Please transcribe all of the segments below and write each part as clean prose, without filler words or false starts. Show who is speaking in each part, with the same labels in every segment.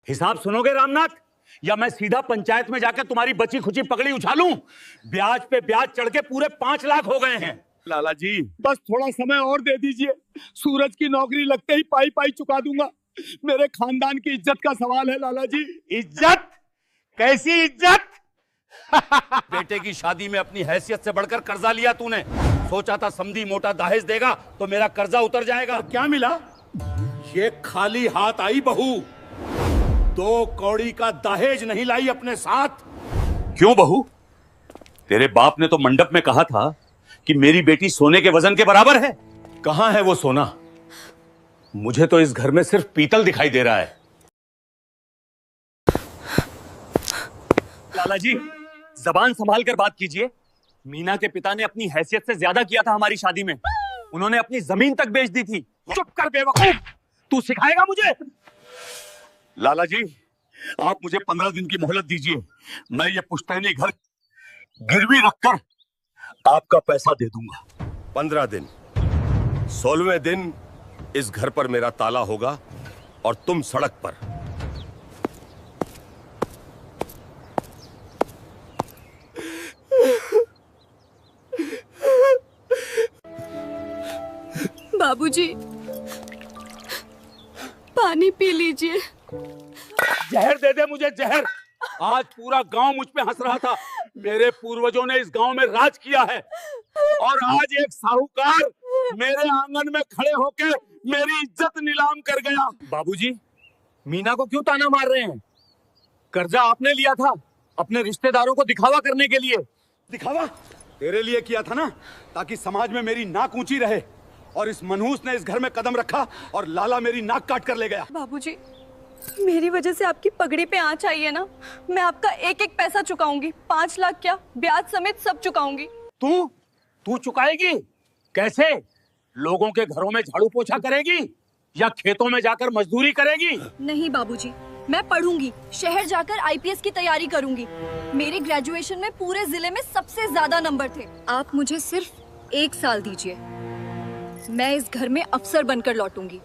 Speaker 1: हिसाब सुनोगे रामनाथ, या मैं सीधा पंचायत में जाकर तुम्हारी बची खुची पगड़ी उछालूं? ब्याज पे ब्याज चढ़ के पूरे 5 लाख हो गए हैं।
Speaker 2: लाला जी बस थोड़ा समय और दे दीजिए, सूरज की नौकरी लगते ही पाई पाई चुका दूंगा। मेरे खानदान की इज्जत का सवाल है लाला जी।
Speaker 1: इज्जत? कैसी इज्जत? बेटे की शादी में अपनी हैसियत से बढ़कर कर्जा लिया तूने। सोचा था समधी मोटा दहेज देगा तो मेरा कर्जा उतर जाएगा। क्या मिला? ये खाली हाथ आई बहू, 2 कौड़ी का दहेज नहीं लाई अपने साथ। क्यों बहू? तेरे बाप ने तो मंडप में कहा था कि मेरी बेटी सोने के वजन के बराबर है। कहां है वो सोना? मुझे तो इस घर में सिर्फ पीतल दिखाई दे रहा है।
Speaker 3: लाला जी जबान संभाल कर बात कीजिए। मीना के पिता ने अपनी हैसियत से ज्यादा किया था हमारी शादी में। उन्होंने अपनी जमीन तक बेच दी थी।
Speaker 1: चुप कर बेवकूफ, तू सिखाएगा मुझे? लाला जी आप मुझे 15 दिन की मोहलत दीजिए, मैं ये पुश्तैनी घर गिरवी रखकर आपका पैसा दे दूंगा।
Speaker 4: 15 दिन, 16वें दिन इस घर पर मेरा ताला होगा और तुम सड़क पर।
Speaker 5: बाबूजी पानी पी लीजिए।
Speaker 1: जहर दे दे मुझे, जहर। आज पूरा गांव मुझ पे हंस रहा था। मेरे पूर्वजों ने इस गांव में राज किया है और आज एक साहूकार मेरे आंगन में खड़े होकर मेरी इज्जत नीलाम कर गया।
Speaker 3: बाबूजी मीना को क्यों ताना मार रहे हैं? कर्जा आपने लिया था अपने रिश्तेदारों को दिखावा करने के लिए।
Speaker 1: दिखावा तेरे लिए किया था ना, ताकि समाज में मेरी नाक ऊंची रहे। और इस मनहूस ने इस घर में कदम रखा और लाला मेरी नाक काट कर ले गया।
Speaker 5: बाबूजी मेरी वजह से आपकी पगड़ी पे आंच आई है ना, मैं आपका एक एक पैसा चुकाऊंगी। 5 लाख क्या, ब्याज समेत सब चुकाऊंगी।
Speaker 1: तू चुकाएगी? कैसे? लोगों के घरों में झाड़ू पोछा करेगी या खेतों में जाकर मजदूरी करेगी?
Speaker 5: नहीं बाबूजी, मैं पढ़ूंगी, शहर जाकर आईपीएस की तैयारी करूंगी। मेरे ग्रेजुएशन में पूरे जिले में सबसे ज्यादा नंबर थे। आप मुझे सिर्फ 1 साल दीजिए, मैं इस घर में अफसर बनकर लौटूंगी।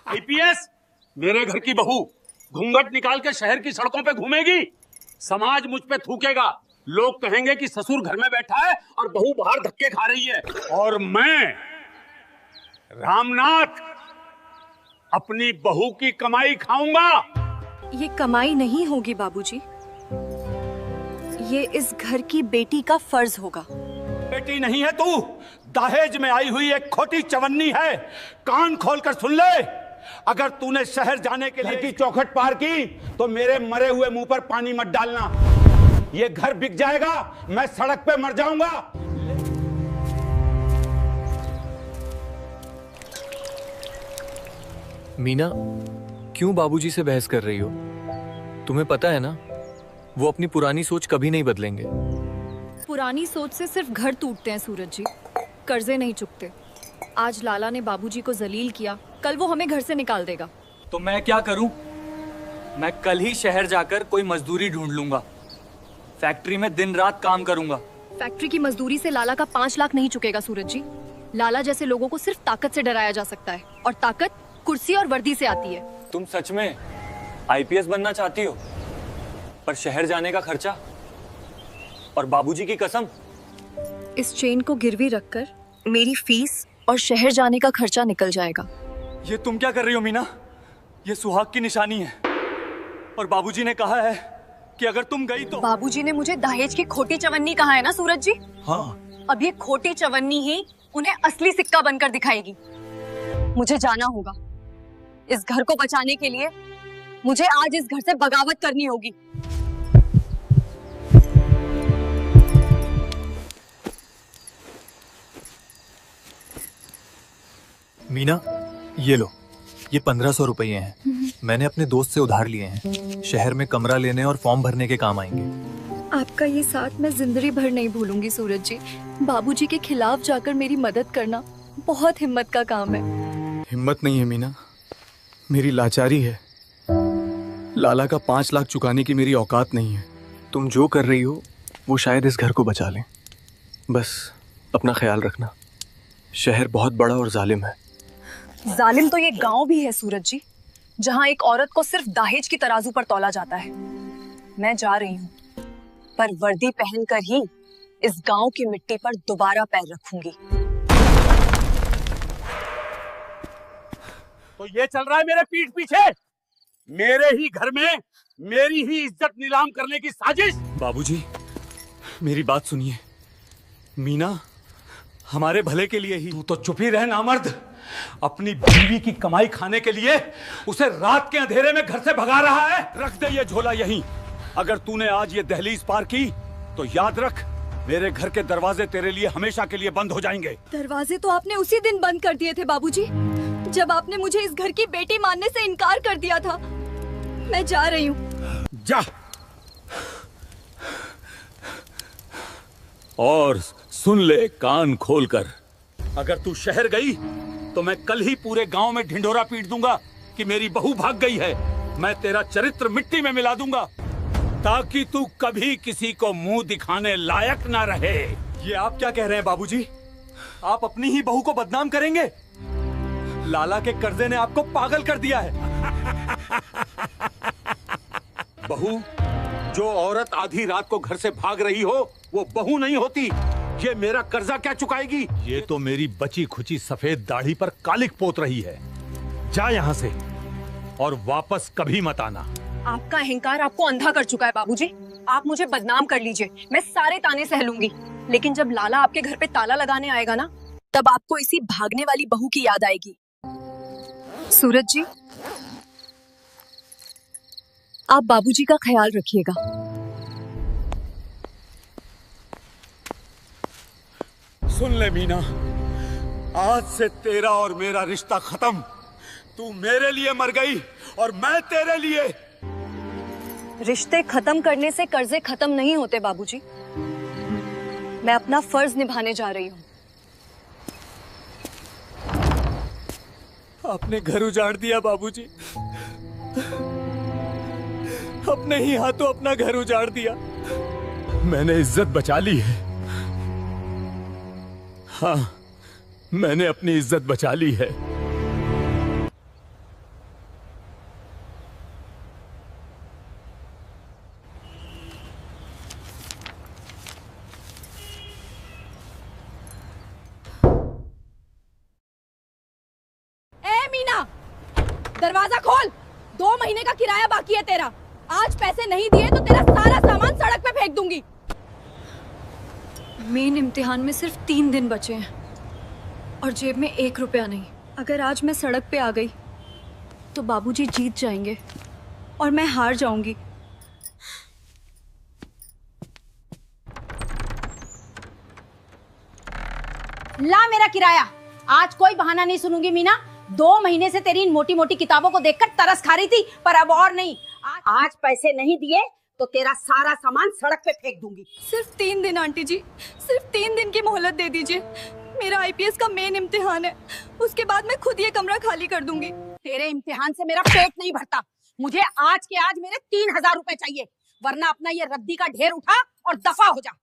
Speaker 1: आईपीएस? मेरे घर की बहू घूंघट निकाल के शहर की सड़कों पे घूमेगी? समाज मुझ पे थूकेगा। लोग कहेंगे कि ससुर घर में बैठा है और बहू बाहर धक्के खा रही है। और मैं रामनाथ अपनी बहू की कमाई खाऊंगा।
Speaker 5: ये कमाई नहीं होगी बाबूजी, ये इस घर की बेटी का फर्ज होगा।
Speaker 1: बेटी नहीं है तू, दहेज में आई हुई एक खोटी चवन्नी है। कान खोलकर सुन ले, अगर तूने शहर जाने के लिए की चौखट पार की तो मेरे मरे हुए मुंह पर पानी मत डालना। ये घर बिक जाएगा, मैं सड़क पे मर जाऊंगा।
Speaker 6: मीना क्यों बाबूजी से बहस कर रही हो? तुम्हें पता है ना वो अपनी पुरानी सोच कभी नहीं बदलेंगे।
Speaker 5: पुरानी सोच से सिर्फ घर टूटते हैं सूरज जी, कर्जे नहीं चुकते। आज लाला ने बाबूजी को जलील किया, कल वो हमें घर से निकाल देगा।
Speaker 3: तो मैं क्या करूं? मैं कल ही शहर जाकर कोई मजदूरी ढूंढ लूंगा, फैक्ट्री में दिन रात काम करूंगा।
Speaker 5: फैक्ट्री की मजदूरी से लाला का 5 लाख नहीं चुकेगा सूरज जी। लाला जैसे लोगों को सिर्फ ताकत से डराया जा सकता है, और ताकत कुर्सी और वर्दी से आती है।
Speaker 3: तुम सच में आईपीएस बनना चाहती हो? पर शहर जाने का खर्चा और बाबूजी की कसम।
Speaker 5: इस चेन को गिरवी रखकर मेरी फीस और शहर जाने का खर्चा निकल जाएगा।
Speaker 3: ये तुम क्या कर रही हो मीना? ये सुहाग की निशानी है और बाबूजी ने कहा है कि अगर तुम गई तो।
Speaker 5: बाबूजी ने मुझे दहेज की खोटी चवन्नी कहा है ना सूरज जी?
Speaker 3: हाँ।
Speaker 5: अब ये खोटी चवन्नी ही उन्हें असली सिक्का बनकर दिखाएगी। मुझे जाना होगा। इस घर को बचाने के लिए मुझे आज इस घर से बगावत करनी होगी।
Speaker 6: मीना ये लो, ये 1500 रुपये हैं। मैंने अपने दोस्त से उधार लिए हैं। शहर में कमरा लेने और फॉर्म भरने के काम आएंगे।
Speaker 5: आपका ये साथ मैं जिंदगी भर नहीं भूलूंगी सूरज जी। बाबूजी के खिलाफ जाकर मेरी मदद करना बहुत हिम्मत का काम है।
Speaker 6: हिम्मत नहीं है मीना, मेरी लाचारी है। लाला का 5 लाख चुकाने की मेरी औकात नहीं है। तुम जो कर रही हो वो शायद इस घर को बचा लें। बस अपना ख्याल रखना, शहर बहुत बड़ा और जालिम है।
Speaker 7: जालिम तो ये गांव भी है सूरज जी, जहां एक औरत को सिर्फ दहेज की तराजू पर तौला जाता है। मैं जा रही हूँ, पर वर्दी पहनकर ही इस गांव की मिट्टी पर दोबारा पैर रखूंगी।
Speaker 1: तो ये चल रहा है मेरे पीठ पीछे, मेरे ही घर में मेरी ही इज्जत नीलाम करने की साजिश।
Speaker 6: बाबूजी, मेरी बात सुनिए। मीना हमारे भले के लिए ही।
Speaker 1: तू तो चुप ही रह नामर्द। अपनी बीवी की कमाई खाने के लिए उसे रात के अंधेरे में घर से भगा रहा है। रख दे ये झोला यहीं। अगर तूने आज ये दहलीज पार की तो याद रख, मेरे घर के दरवाजे तेरे लिए हमेशा के लिए बंद हो जाएंगे।
Speaker 5: दरवाजे तो आपने उसी दिन बंद कर दिए थे बाबूजी, जब आपने मुझे इस घर की बेटी मानने से इनकार कर दिया था। मैं जा रही हूँ।
Speaker 1: जा। और सुन ले कान खोलकर, अगर तू शहर गई तो मैं कल ही पूरे गांव में ढिंढोरा पीट दूंगा कि मेरी बहू भाग गई है। मैं तेरा चरित्र मिट्टी में मिला दूंगा ताकि तू कभी किसी को मुंह दिखाने लायक ना रहे।
Speaker 6: ये आप क्या कह रहे हैं बाबूजी? आप अपनी ही बहू को बदनाम करेंगे? लाला के कर्जे ने आपको पागल कर दिया है।
Speaker 1: बहू, जो औरत आधी रात को घर से भाग रही हो वो बहू नहीं होती। ये मेरा कर्जा क्या चुकाएगी? ये तो मेरी बची खुची सफेद दाढ़ी पर कालिक पोत रही है। जा यहाँ से और वापस कभी मत आना।
Speaker 7: आपका अहंकार आपको अंधा कर चुका है बाबूजी। आप मुझे बदनाम कर लीजिए, मैं सारे ताने सह लूंगी, लेकिन जब लाला आपके घर पे ताला लगाने आएगा ना, तब आपको इसी भागने वाली बहू की याद आएगी। सूरज जी, आप बाबूजी का ख्याल रखिएगा।
Speaker 1: सुन ले मीना, आज से तेरा और मेरा रिश्ता खत्म। तू मेरे लिए मर गई और मैं तेरे लिए।
Speaker 7: रिश्ते खत्म करने से कर्जे खत्म नहीं होते बाबूजी। मैं अपना फर्ज निभाने जा रही हूँ।
Speaker 6: आपने घर उजाड़ दिया बाबूजी। अपने ही हाथों अपना घर उजाड़ दिया।
Speaker 1: मैंने इज्जत बचा ली है। हाँ, मैंने अपनी इज्जत बचा ली है।
Speaker 5: मीना, दरवाजा खोल। 2 महीने का किराया बाकी है तेरा। आज पैसे नहीं दिए तो तेरा सारा सामान सड़क पे फेंक दूंगी। मेन इम्तिहान में सिर्फ 3 दिन बचे हैं और जेब में 1 रुपया नहीं। अगर आज मैं सड़क पे आ गई तो बाबूजी जीत जाएंगे और मैं हार जाऊंगी।
Speaker 8: ला मेरा किराया। आज कोई बहाना नहीं सुनूंगी मीना। 2 महीने से तेरी इन मोटी मोटी किताबों को देखकर तरस खा रही थी, पर अब और नहीं। आज पैसे नहीं दिए तो तेरा सारा सामान सड़क पे फेंक दूंगी।
Speaker 5: सिर्फ 3 दिन आंटी जी, सिर्फ 3 दिन की मोहलत दे दीजिए। मेरा आईपीएस का मेन इम्तिहान है, उसके बाद मैं खुद ये कमरा खाली कर दूंगी।
Speaker 8: तेरे इम्तिहान से मेरा पेट नहीं भरता। मुझे आज के आज मेरे 3000 रुपए चाहिए, वरना अपना ये रद्दी का ढेर उठा और दफा हो जा।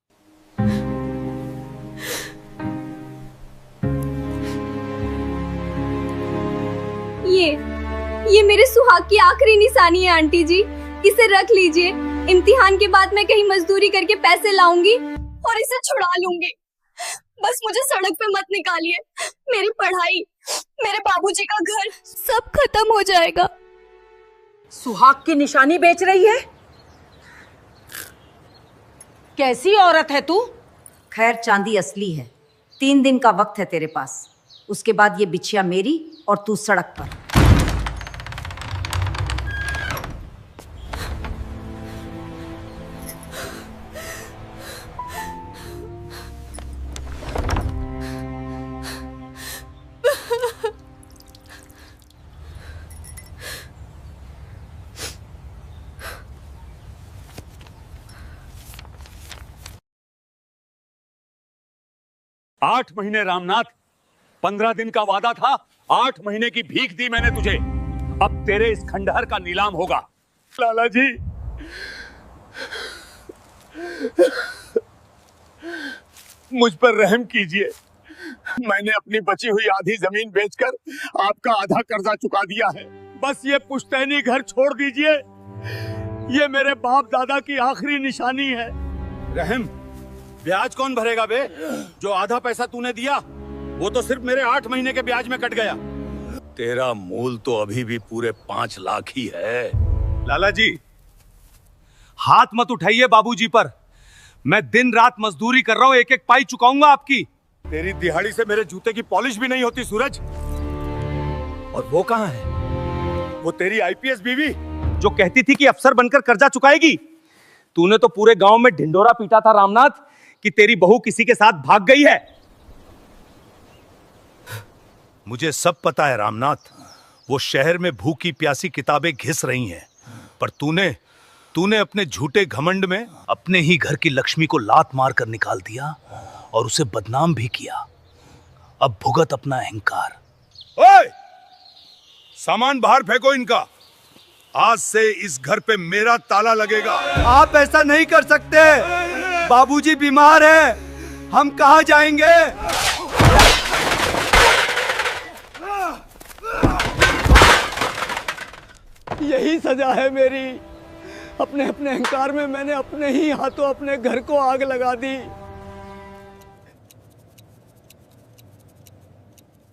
Speaker 5: ये मेरे सुहाग की आखिरी निशानी है आंटी जी, इसे रख लीजिए। इम्तिहान के बाद मैं कहीं मजदूरी करके पैसे लाऊंगी और इसे छुड़ा लूंगी। बस मुझे सड़क पे मत निकालिए। मेरी पढ़ाई, मेरे बाबूजी का घर सब खत्म हो जाएगा।
Speaker 8: सुहाग की निशानी बेच रही है? कैसी औरत है तू?
Speaker 9: खैर, चांदी असली है। 3 दिन का वक्त है तेरे पास, उसके बाद ये बिछिया मेरी और तू सड़क पर।
Speaker 1: आठ महीने रामनाथ, 15 दिन का वादा था। 8 महीने की भीख दी मैंने तुझे। अब तेरे इस खंडहर का नीलाम होगा।
Speaker 2: लाला जी, मुझ पर रहम कीजिए। मैंने अपनी बची हुई आधी जमीन बेचकर आपका आधा कर्जा चुका दिया है। बस ये पुश्तैनी घर छोड़ दीजिए, ये मेरे बाप दादा की आखिरी निशानी है।
Speaker 1: रहम, ब्याज कौन भरेगा बे? जो आधा पैसा तूने दिया वो तो सिर्फ मेरे 8 महीने के ब्याज में कट गया।
Speaker 4: तेरा मूल तो अभी भी पूरे 5 लाख ही है।
Speaker 3: लाला जी, हाथ मत उठाइए बाबूजी पर। मैं दिन रात मजदूरी कर रहा हूँ, एक एक पाई चुकाऊंगा आपकी।
Speaker 1: तेरी दिहाड़ी से मेरे जूते की पॉलिश भी नहीं होती सूरज। और वो कहाँ है? वो तेरी आईपीएस बीवी
Speaker 3: जो कहती थी कि अफसर बनकर कर्जा चुकाएगी। तूने तो पूरे गांव में ढिंडोरा पीटा था रामनाथ कि तेरी बहू किसी के साथ भाग गई है।
Speaker 4: मुझे सब पता है रामनाथ, वो शहर में भूखी प्यासी किताबें घिस रही हैं, पर तूने अपने झूठे घमंड में अपने ही घर की लक्ष्मी को लात मार कर निकाल दिया और उसे बदनाम भी किया। अब भुगत अपना अहंकार। ओए! सामान बाहर फेंको इनका। आज से इस घर पे मेरा ताला लगेगा।
Speaker 6: आप ऐसा नहीं कर सकते, बाबूजी बीमार हैं, हम कहाँ जाएंगे? यही सजा है मेरी। अपने अपने अहंकार में मैंने अपने ही हाथों अपने घर को आग लगा दी।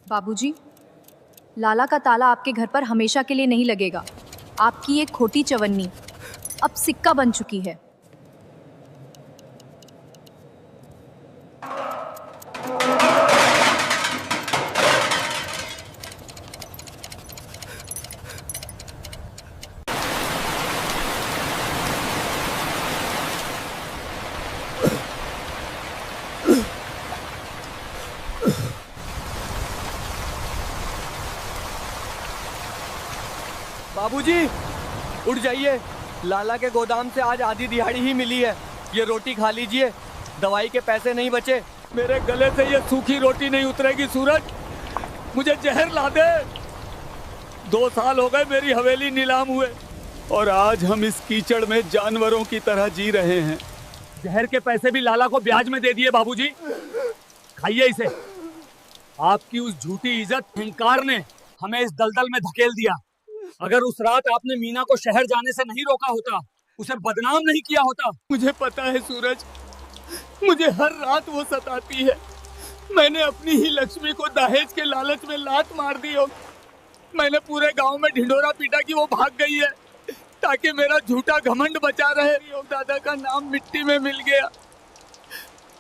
Speaker 5: बाबूजी, लाला का ताला आपके घर पर हमेशा के लिए नहीं लगेगा। आपकी एक खोटी चवन्नी अब सिक्का बन चुकी है।
Speaker 6: बाबूजी, उठ जाइए। लाला के गोदाम से आज आधी दिहाड़ी ही मिली है। ये रोटी खा लीजिए, दवाई के पैसे नहीं बचे।
Speaker 2: मेरे गले से ये सूखी रोटी नहीं उतरेगी सूरज, मुझे जहर ला दे। 2 साल हो गए मेरी हवेली नीलाम हुए और आज हम इस कीचड़ में जानवरों की तरह जी रहे हैं।
Speaker 1: जहर के पैसे भी लाला को ब्याज में दे दिए बाबूजी। खाइए इसे। आपकी उस झूठी इज्जत अहंकार ने हमें इस दलदल में धकेल दिया। अगर उस रात आपने मीना को शहर जाने से नहीं रोका होता, उसे बदनाम नहीं किया होता।
Speaker 2: मुझे पता है सूरज, मुझे हर रात वो सताती है। मैंने अपनी ही लक्ष्मी को दहेज के लालच में लात मार दी हो। मैंने पूरे गांव में ढिंडोरा पीटा कि वो भाग गई है ताकि मेरा झूठा घमंड बचा रहे। दादा का नाम मिट्टी में मिल गया।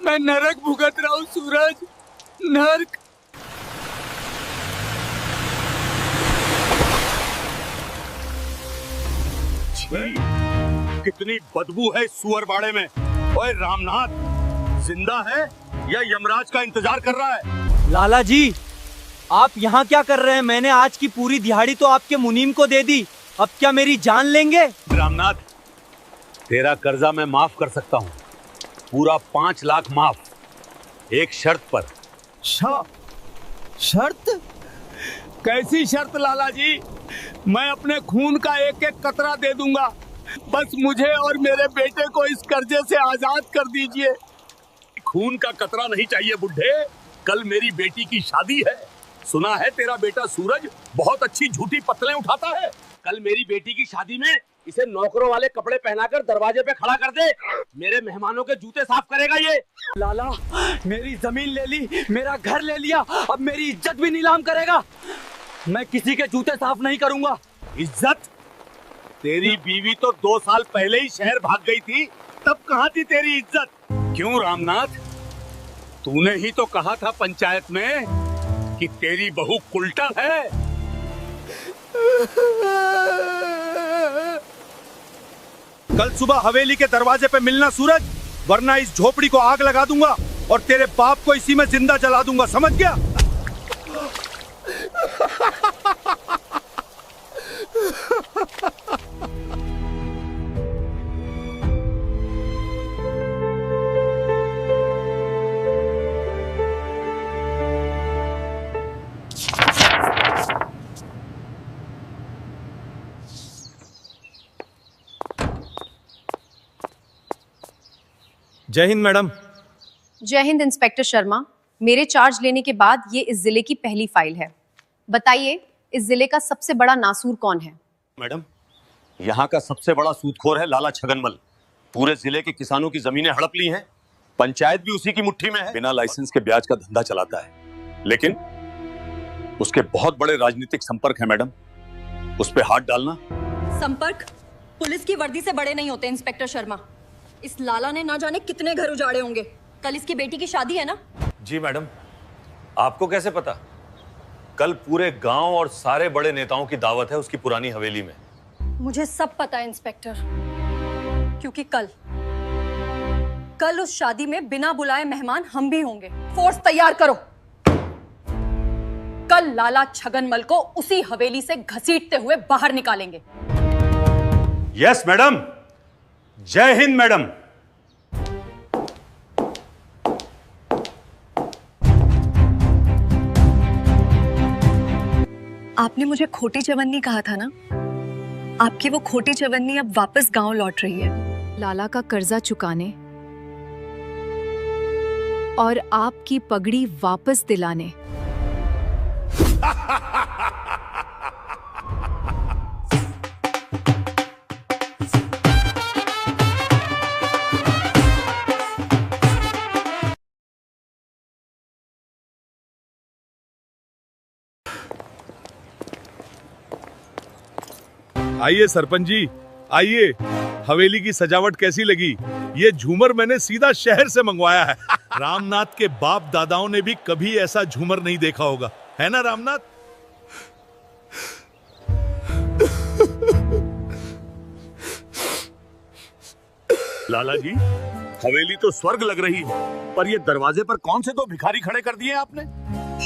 Speaker 2: मैं नरक भुगत रहा हूँ सूरज, नरक।
Speaker 1: कितनी बदबू है इस सुअर बाड़े में। ओए रामनाथ, जिंदा है या यमराज का इंतजार कर रहा है?
Speaker 3: लाला जी, आप यहाँ क्या कर रहे हैं? मैंने आज की पूरी दिहाड़ी तो आपके मुनीम को दे दी, अब क्या मेरी जान लेंगे?
Speaker 1: रामनाथ, तेरा कर्जा मैं माफ कर सकता हूँ, पूरा 5 लाख माफ, एक शर्त पर।
Speaker 2: शर्त? कैसी शर्त लाला जी? मैं अपने खून का एक एक कतरा दे दूंगा, बस मुझे और मेरे बेटे को इस कर्जे से आजाद कर दीजिए।
Speaker 1: खून का कतरा नहीं चाहिए बुढ़े, कल मेरी बेटी की शादी है। सुना है तेरा बेटा सूरज बहुत अच्छी झूठी पत्तलें उठाता है। कल मेरी बेटी की शादी में इसे नौकरों वाले कपड़े पहनाकर दरवाजे पे खड़ा कर दे। मेरे मेहमानों के जूते साफ करेगा ये।
Speaker 6: लाला, मेरी जमीन ले ली, मेरा घर ले लिया, अब मेरी इज्जत भी नीलाम करेगा। मैं किसी के जूते साफ नहीं करूंगा।
Speaker 1: इज्जत? तेरी बीवी तो 2 साल पहले ही शहर भाग गई थी, तब कहाँ थी तेरी इज्जत? क्यों रामनाथ, तूने ही तो कहा था पंचायत में कि तेरी बहू कुलटा है।
Speaker 4: कल सुबह हवेली के दरवाजे पे मिलना सूरज, वरना इस झोपड़ी को आग लगा दूंगा और तेरे बाप को इसी में जिंदा जला दूंगा, समझ गया?
Speaker 3: जय हिंद मैडम।
Speaker 7: जय हिंद इंस्पेक्टर शर्मा। मेरे चार्ज लेने के बाद ये इस जिले की पहली फाइल है। बताइए, इस जिले का सबसे बड़ा नासूर कौन है?
Speaker 3: मैडम, यहाँ का सबसे बड़ा सूदखोर है लाला छगनमल। पूरे जिले के किसानों की जमीनें हड़प ली हैं। पंचायत भी उसी की मुट्ठी में है। बिना लाइसेंस के ब्याज का धंधा चलाता है, लेकिन उसके बहुत बड़े राजनीतिक संपर्क हैं मैडम। उस पे हाथ डालना।
Speaker 5: संपर्क पुलिस की वर्दी से बड़े नहीं होते इंस्पेक्टर शर्मा। इस लाला ने ना जाने कितने घर उजाड़े होंगे। कल इसकी बेटी की शादी है ना?
Speaker 3: जी मैडम, आपको कैसे पता? कल पूरे गांव और सारे बड़े नेताओं की दावत है उसकी पुरानी हवेली में।
Speaker 5: मुझे सब पता है इंस्पेक्टर, क्योंकि कल उस शादी में बिना बुलाए मेहमान हम भी होंगे। फोर्स तैयार करो। कल लाला छगनमल को उसी हवेली से घसीटते हुए बाहर निकालेंगे।
Speaker 3: Yes madam. जय हिंद मैडम।
Speaker 7: आपने मुझे खोटी चवन्नी कहा था ना? आपकी वो खोटी चवन्नी अब वापस गांव लौट रही है, लाला का कर्जा चुकाने और आपकी पगड़ी वापस दिलाने।
Speaker 4: आइए सरपंच जी, आइए। हवेली की सजावट कैसी लगी? ये झूमर मैंने सीधा शहर से मंगवाया है। रामनाथ के बाप दादाओं ने भी कभी ऐसा झूमर नहीं देखा होगा, है ना रामनाथ?
Speaker 3: लाला जी, हवेली तो स्वर्ग लग रही है, पर ये दरवाजे पर कौन से दो भिखारी खड़े कर दिए आपने?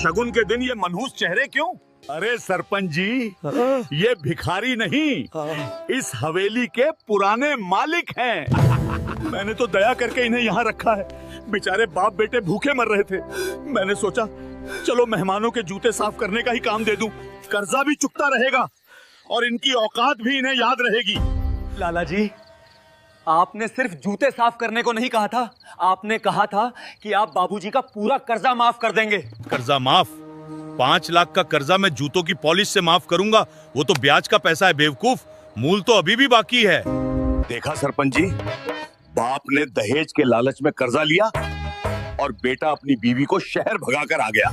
Speaker 3: शगुन के दिन ये मनहूस चेहरे क्यों?
Speaker 4: अरे सरपंच जी, ये भिखारी नहीं, इस हवेली के पुराने मालिक हैं। मैंने तो दया करके इन्हें यहाँ रखा है। बेचारे बाप बेटे भूखे मर रहे थे। मैंने सोचा चलो मेहमानों के जूते साफ करने का ही काम दे दूं। कर्जा भी चुकता रहेगा और इनकी औकात भी इन्हें याद रहेगी।
Speaker 3: लाला जी, आपने सिर्फ जूते साफ करने को नहीं कहा था, आपने कहा था कि आप बाबूजी का पूरा कर्जा माफ कर देंगे।
Speaker 4: कर्जा माफ? 5 लाख का कर्जा मैं जूतों की पॉलिश से माफ करूंगा? वो तो ब्याज का पैसा है बेवकूफ, मूल तो अभी भी बाकी है।
Speaker 3: देखा सरपंच जी, बाप ने दहेज के लालच में कर्जा लिया और बेटा अपनी बीवी को शहर भगाकर आ गया।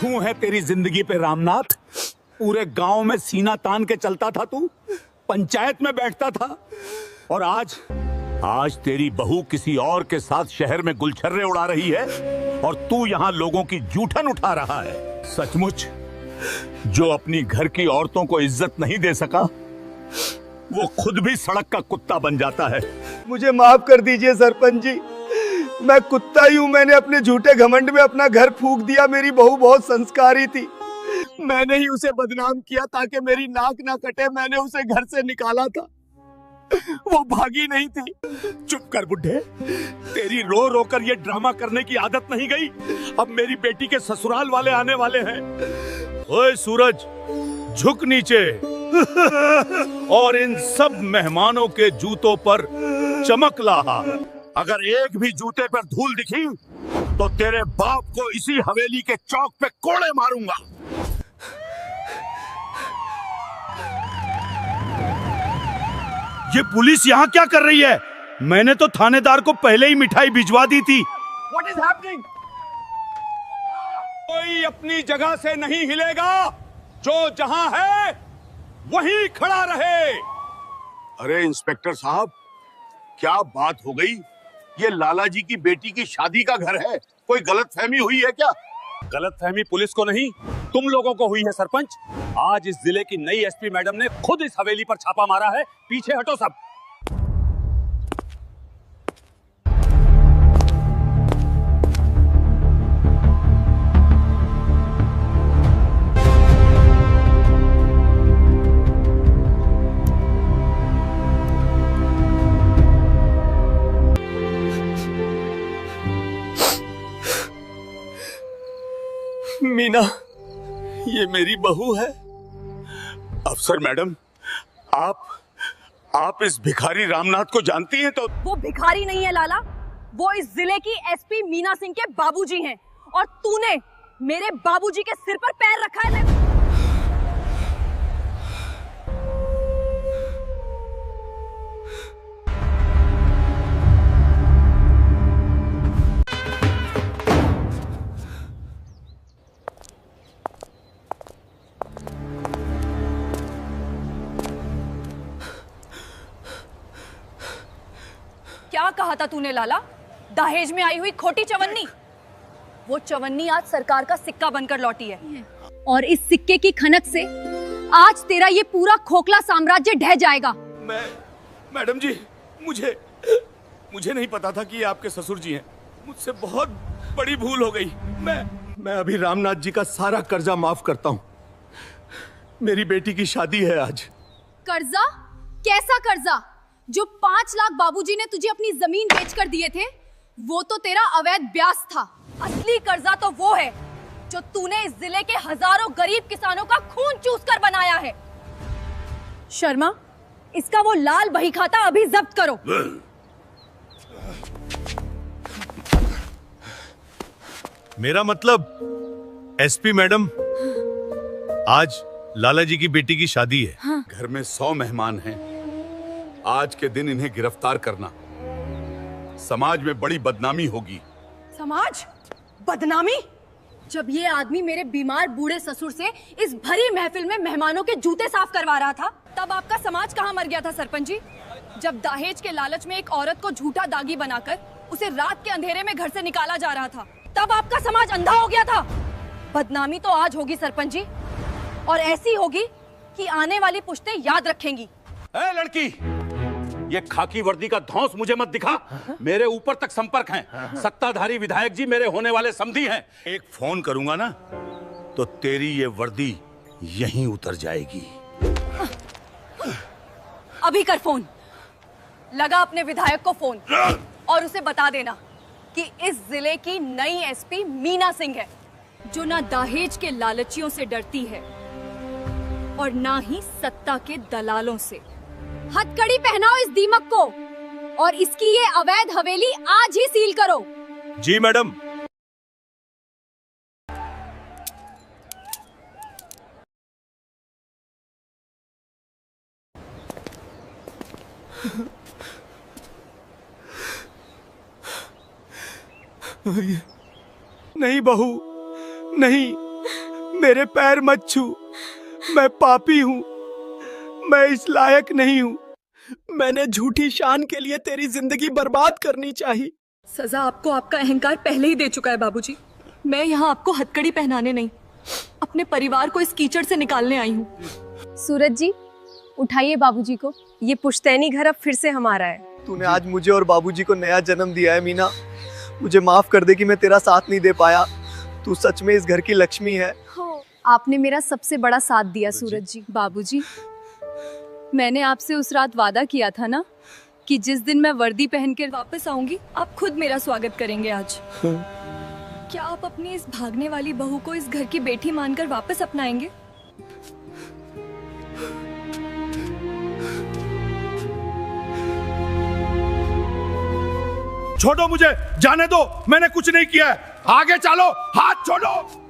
Speaker 1: तू है तेरी जिंदगी पे रामनाथ। पूरे गांव में सीना तान के चलता था तू, पंचायत में बैठता था, और आज तेरी बहू किसी और के साथ शहर में गुलछर्रे उड़ा रही है और तू यहाँ लोगों की जूठन उठा रहा है। सचमुच जो अपनी घर की औरतों को इज्जत नहीं दे सका, वो खुद भी सड़क का कुत्ता बन जाता है।
Speaker 2: मुझे माफ कर दीजिए सरपंच जी, मैं कुत्ता ही हूँ। मैंने अपने झूठे घमंड में अपना घर फूंक दिया। मेरी बहू बहुत संस्कारी थी, मैंने ही उसे बदनाम किया ताकि मेरी नाक ना कटे। मैंने उसे घर से निकाला था, वो भागी नहीं थी।
Speaker 1: चुप कर बुड्ढे, तेरी रो रो कर ये ड्रामा करने की आदत नहीं गई। अब मेरी बेटी के ससुराल वाले आने वाले हैं।
Speaker 4: ओए सूरज, झुक नीचे और इन सब मेहमानों के जूतों पर चमक ला।
Speaker 1: अगर एक भी जूते पर धूल दिखी तो तेरे बाप को इसी हवेली के चौक पे कोड़े मारूंगा।
Speaker 4: ये पुलिस यहाँ क्या कर रही है? मैंने तो थानेदार को पहले ही मिठाई भिजवा दी थी।
Speaker 1: What is happening? कोई अपनी जगह से नहीं हिलेगा, जो जहां है वहीं खड़ा रहे।
Speaker 10: अरे इंस्पेक्टर साहब, क्या बात हो गई? ये लाला जी की बेटी की शादी का घर है, कोई गलतफहमी हुई है क्या?
Speaker 3: गलतफहमी पुलिस को नहीं, तुम लोगों को हुई है सरपंच। आज इस जिले की नई एसपी मैडम ने खुद इस हवेली पर छापा मारा है। पीछे हटो सब।
Speaker 2: मीना, ये मेरी बहू है।
Speaker 10: अफसर मैडम, आप इस भिखारी रामनाथ को जानती हैं? तो
Speaker 5: वो भिखारी नहीं है लाला, वो इस जिले की एसपी मीना सिंह के बाबूजी हैं
Speaker 7: और तूने मेरे बाबूजी के सिर पर पैर रखा है। क्या कहा था तूने लाला? दहेज में आई हुई खोटी चवन्नी। वो चवन्नी आज सरकार का सिक्का बनकर लौटी है और इस सिक्के की खनक से आज तेरा ये पूरा खोखला साम्राज्य ढह जाएगा।
Speaker 10: मैडम जी, मुझे नहीं पता था कि ये आपके ससुर जी हैं। मुझसे बहुत बड़ी भूल हो गई। मैं अभी रामनाथ जी का सारा कर्जा माफ करता हूँ। मेरी बेटी की शादी है आज।
Speaker 7: कर्जा? कैसा कर्जा? जो 5 लाख बाबूजी ने तुझे अपनी जमीन बेचकर दिए थे, वो तो तेरा अवैध ब्याज था। असली कर्जा तो वो है जो तूने इस जिले के हजारों गरीब किसानों का खून चूसकर बनाया है। शर्मा, इसका वो लाल बही खाता अभी जब्त करो।
Speaker 4: मेरा मतलब एसपी मैडम, आज लाला जी की बेटी की शादी है।
Speaker 7: हाँ।
Speaker 10: घर में 100 मेहमान हैं। आज के दिन इन्हें गिरफ्तार करना, समाज में बड़ी बदनामी होगी।
Speaker 7: समाज? बदनामी? जब ये आदमी मेरे बीमार बूढ़े ससुर से इस भरी महफिल में मेहमानों के जूते साफ करवा रहा था, तब आपका समाज कहाँ मर गया था सरपंच जी? जब दहेज के लालच में एक औरत को झूठा दागी बनाकर उसे रात के अंधेरे में घर से निकाला जा रहा था, तब आपका समाज अंधा हो गया था। बदनामी तो आज होगी सरपंच जी, और ऐसी होगी कि आने वाली पुश्तें याद रखेंगी।
Speaker 1: ए लड़की, ये खाकी वर्दी का धौंस मुझे मत दिखा। मेरे ऊपर तक संपर्क हैं। सत्ताधारी विधायक जी मेरे होने वाले समधी हैं।
Speaker 4: एक फोन करूंगा ना तो तेरी ये वर्दी यहीं उतर जाएगी।
Speaker 7: अभी कर फोन। लगा अपने विधायक को फोन और उसे बता देना कि इस जिले की नई एसपी मीना सिंह है, जो ना दहेज के लालचियों से डरती है और ना ही सत्ता के दलालों से। हथकड़ी पहनाओ इस दीमक को और इसकी ये अवैध हवेली आज ही सील करो।
Speaker 4: जी मैडम।
Speaker 6: नहीं बहू, नहीं, मेरे पैर मत छू। मैं पापी हूँ, मैं इस लायक नहीं हूँ। मैंने झूठी शान के लिए तेरी जिंदगी बर्बाद करनी चाहिए।
Speaker 7: सजा आपको आपका अहंकार पहले ही दे चुका है बाबूजी। मैं यहाँ आपको हथकड़ी पहनाने नहीं, अपने परिवार को इस कीचड़ से निकालने आई हूँ। सूरज जी, उठाइए बाबूजी को। ये पुश्तैनी घर अब फिर से हमारा है।
Speaker 6: तूने आज मुझे और बाबूजी को नया जन्म दिया है मीना। मुझे माफ कर दे कि मैं तेरा साथ नहीं दे पाया। तू सच में इस घर की लक्ष्मी है।
Speaker 7: आपने मेरा सबसे बड़ा साथ दिया सूरज जी। बाबूजी, मैंने आपसे उस रात वादा किया था ना कि जिस दिन मैं वर्दी पहन कर वापस आऊंगी, आप खुद मेरा स्वागत करेंगे आज। क्या आप अपनी इस भागने वाली बहू को इस घर की बेटी मानकर वापस अपनाएंगे?
Speaker 4: छोड़ो मुझे, जाने दो, मैंने कुछ नहीं किया है।
Speaker 1: आगे चलो, हाथ छोड़ो।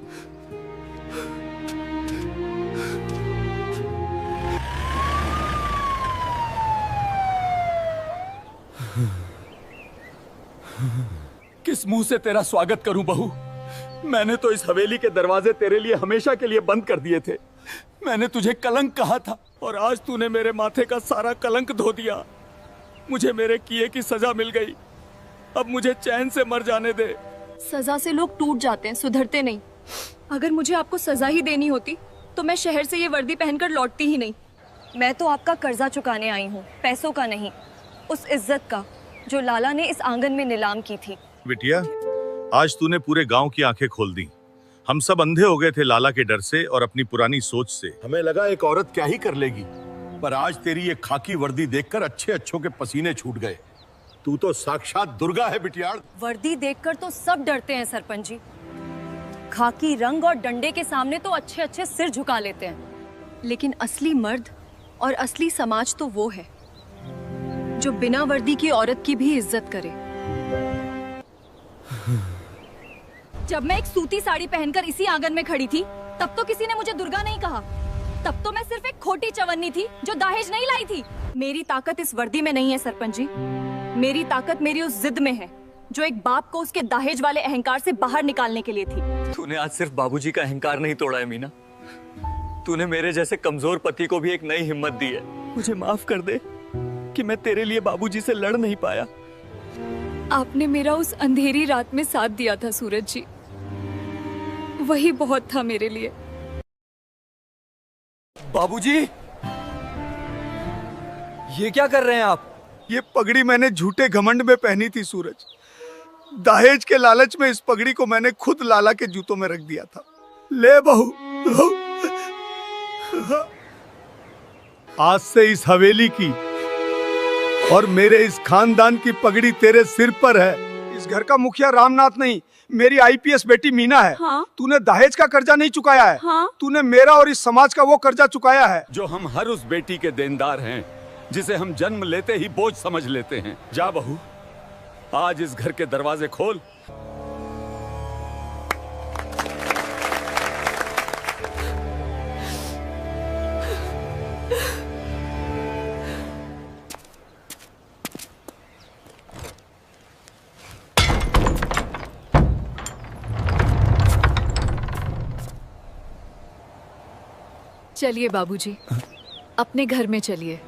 Speaker 2: किस मुंह से तेरा स्वागत करूं बहू? मैंने तो इस हवेली के दरवाजे तेरे लिए हमेशा के लिए बंद कर दिए थे। मैंने तुझे कलंक कहा था और आज तूने मेरे माथे का सारा कलंक धो दिया। मुझे मेरे किए की सजा मिल गई। अब मुझे चैन से मर जाने दे।
Speaker 7: सजा से लोग टूट जाते हैं, सुधरते नहीं। अगर मुझे आपको सजा ही देनी होती तो मैं शहर से ये वर्दी पहनकर लौटती ही नहीं। मैं तो आपका कर्जा चुकाने आई हूँ, पैसों का नहीं, उस इज्जत का जो लाला ने इस आंगन में नीलाम की थी।
Speaker 4: बिटिया, आज तूने पूरे गांव की आंखें खोल दी। हम सब अंधे हो गए थे लाला के डर से और अपनी पुरानी सोच से।
Speaker 10: हमें लगा एक औरत क्या ही कर लेगी, पर आज तेरी ये खाकी वर्दी देखकर अच्छे अच्छों के पसीने छूट गए। तू तो साक्षात दुर्गा है बिटियाड़।
Speaker 7: वर्दी देखकर तो सब डरते हैं सरपंच जी। खाकी रंग और डंडे के सामने तो अच्छे अच्छे सिर झुका लेते हैं, लेकिन असली मर्द और असली समाज तो वो है जो बिना वर्दी की औरत की भी इज्जत करे।
Speaker 5: जब मैं एक सूती साड़ी पहनकर इसी आंगन में खड़ी थी तब तो किसी ने मुझे दुर्गा नहीं कहा। तब तो मैं सिर्फ एक खोटी चवन्नी थी जो दहेज नहीं लाई थी। मेरी ताकत इस वर्दी में नहीं है सरपंच जी, मेरी ताकत मेरी उस जिद में है जो एक बाप को उसके दहेज वाले अहंकार से बाहर निकालने के लिए थी।
Speaker 2: तूने आज सिर्फ बाबूजी का अहंकार नहीं तोड़ा है मीना, तूने मेरे जैसे कमजोर पति को भी एक नई हिम्मत दी है। मुझे माफ कर दे कि मैं तेरे लिए बाबूजी से लड़ नहीं पाया।
Speaker 5: आपने मेरा उस अंधेरी रात में साथ दिया था सूरज जी, वही बहुत था मेरे लिए।
Speaker 6: बाबूजी, ये क्या कर रहे हैं आप? ये पगड़ी मैंने झूठे घमंड में पहनी थी सूरज। दहेज के लालच में इस पगड़ी को मैंने खुद लाला के जूतों में रख दिया था। ले बहू, आज से इस हवेली की और मेरे इस खानदान की पगड़ी तेरे सिर पर है। इस घर का मुखिया रामनाथ नहीं, मेरी आईपीएस बेटी मीना है।
Speaker 5: हाँ?
Speaker 6: तूने दहेज का कर्जा नहीं चुकाया है।
Speaker 5: हाँ?
Speaker 6: तूने मेरा और इस समाज का वो कर्जा चुकाया है
Speaker 10: जो हम हर उस बेटी के देनदार हैं जिसे हम जन्म लेते ही बोझ समझ लेते हैं। जा बहू, आज इस घर के दरवाजे खोल।
Speaker 5: चलिए बाबूजी, अपने घर में चलिए।